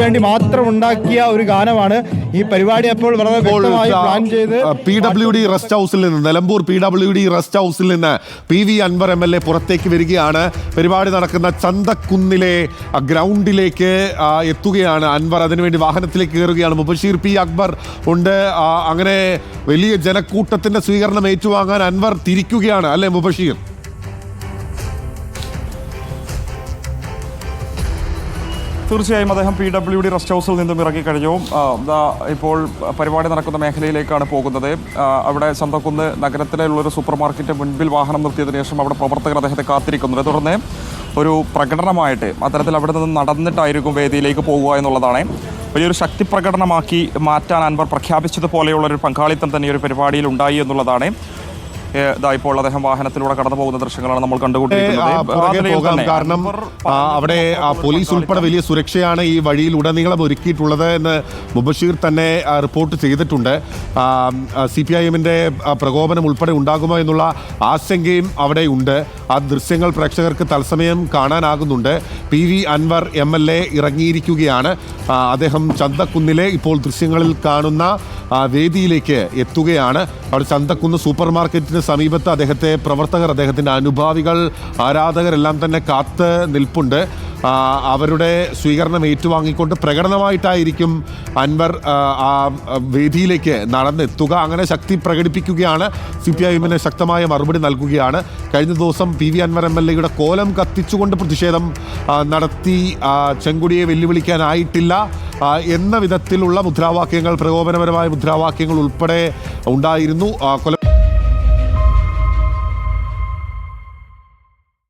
വേണ്ടി മാത്രം ഉണ്ടാക്കിയ ഒരു ഗാനമാണ് ഈ പരിപാടി. അപ്പോൾ വളരെ വ്യക്തമായി പ്ലാൻ ചെയ്ത് PWD റെസ്റ്റ് ഹൗസിൽ നിന്ന്, നിലമ്പൂർ PWD റെസ്റ്റ് ഹൗസിൽ നിന്ന് PV അൻവർ MLA പുറത്തേക്ക് വരികയാണ്. പരിപാടി നടക്കുന്ന ചന്തക്കുന്നിലെ ഗ്രൗണ്ടിലേക്ക് എത്തുകയാണ് അൻവർ. അതിനുവേണ്ടി വാഹനത്തിലേക്ക് കയറുകയാണ്. മുബഷീർ P അക്ബർ ഉണ്ട്. അങ്ങനെ വലിയ ജനക്കൂട്ടത്തിന്റെ സ്വീകരണം ഏറ്റുവാങ്ങാൻ അൻവർ തിരിക്കുകയാണ്, അല്ലെ മുബഷീർ? തീർച്ചയായും അദ്ദേഹം PWD റെസ്റ്റ് ഹൗസിൽ നിന്നും ഇറങ്ങിക്കഴിഞ്ഞു. ഇപ്പോൾ പരിപാടി നടക്കുന്ന മേഖലയിലേക്കാണ് പോകുന്നത്. അവിടെ ചന്തക്കുന്ന് നഗരത്തിലുള്ളൊരു സൂപ്പർ മാർക്കറ്റ് മുൻപിൽ വാഹനം നിർത്തിയതിനു ശേഷം അവിടെ പ്രവർത്തകർ അദ്ദേഹത്തെ കാത്തിരിക്കുന്നുണ്ട്. തുടർന്ന് ഒരു പ്രകടനമായിട്ട് അത്തരത്തിൽ അവിടെ നിന്ന് നടന്നിട്ടായിരിക്കും വേദിയിലേക്ക് പോകുക എന്നുള്ളതാണ്. വലിയൊരു ശക്തി പ്രകടനമാക്കി മാറ്റാൻ അൻവർ പ്രഖ്യാപിച്ചതുപോലെയുള്ളൊരു പങ്കാളിത്തം തന്നെ ഒരു പരിപാടിയിൽ ഉണ്ടായി എന്നുള്ളതാണ്. ഇപ്പോൾ അദ്ദേഹം വാഹനത്തിലൂടെ കടന്നു പോകുന്ന ദൃശ്യങ്ങളാണ് നമ്മൾ കണ്ടുകൊണ്ടിരിക്കുന്നത്. കാരണം അവിടെ പോലീസ് ഉൾപ്പെടെ വലിയ സുരക്ഷയാണ് ഈ വഴിയിൽ ഉടനീളം ഒരുക്കിയിട്ടുള്ളത് എന്ന് മുബഷീർ തന്നെ റിപ്പോർട്ട് ചെയ്തിട്ടുണ്ട്. CPIM-ന്റെ പ്രകോപനം ഉൾപ്പെടെ ഉണ്ടാകുമോ എന്നുള്ള ആശങ്കയും അവിടെ ഉണ്ട്. ആ ദൃശ്യങ്ങൾ പ്രേക്ഷകർക്ക് തത്സമയം കാണാനാകുന്നുണ്ട്. PV അൻവർ MLA ഇറങ്ങിയിരിക്കുകയാണ്. അദ്ദേഹം ചന്തക്കുന്നിലെ ഇപ്പോൾ ദൃശ്യങ്ങളിൽ കാണുന്ന വേദിയിലേക്ക് എത്തുകയാണ്. അവിടെ ചന്തക്കുന്ന് സൂപ്പർ മാർക്കറ്റിന് സമീപത്ത് അദ്ദേഹത്തെ പ്രവർത്തകർ, അദ്ദേഹത്തിൻ്റെ അനുഭാവികൾ, ആരാധകരെല്ലാം തന്നെ കാത്ത് നിൽപ്പുണ്ട്. അവരുടെ സ്വീകരണം ഏറ്റുവാങ്ങിക്കൊണ്ട് പ്രകടനമായിട്ടായിരിക്കും അൻവർ ആ വേദിയിലേക്ക് നടന്നെത്തുക. അങ്ങനെ ശക്തി പ്രകടിപ്പിക്കുകയാണ്. CPIM-ന് ശക്തമായ മറുപടി നൽകുകയാണ്. കഴിഞ്ഞ ദിവസം PV അൻവർ MLA-യുടെ കോലം കത്തിച്ചുകൊണ്ട് പ്രതിഷേധം നടത്തി ചെങ്കൊടിയെ വെല്ലുവിളിക്കാനായിട്ടില്ല എന്ന വിധത്തിലുള്ള മുദ്രാവാക്യങ്ങൾ, പ്രകോപനപരമായ മുദ്രാവാക്യങ്ങൾ ഉൾപ്പെടെ ഉണ്ടായിരുന്നു.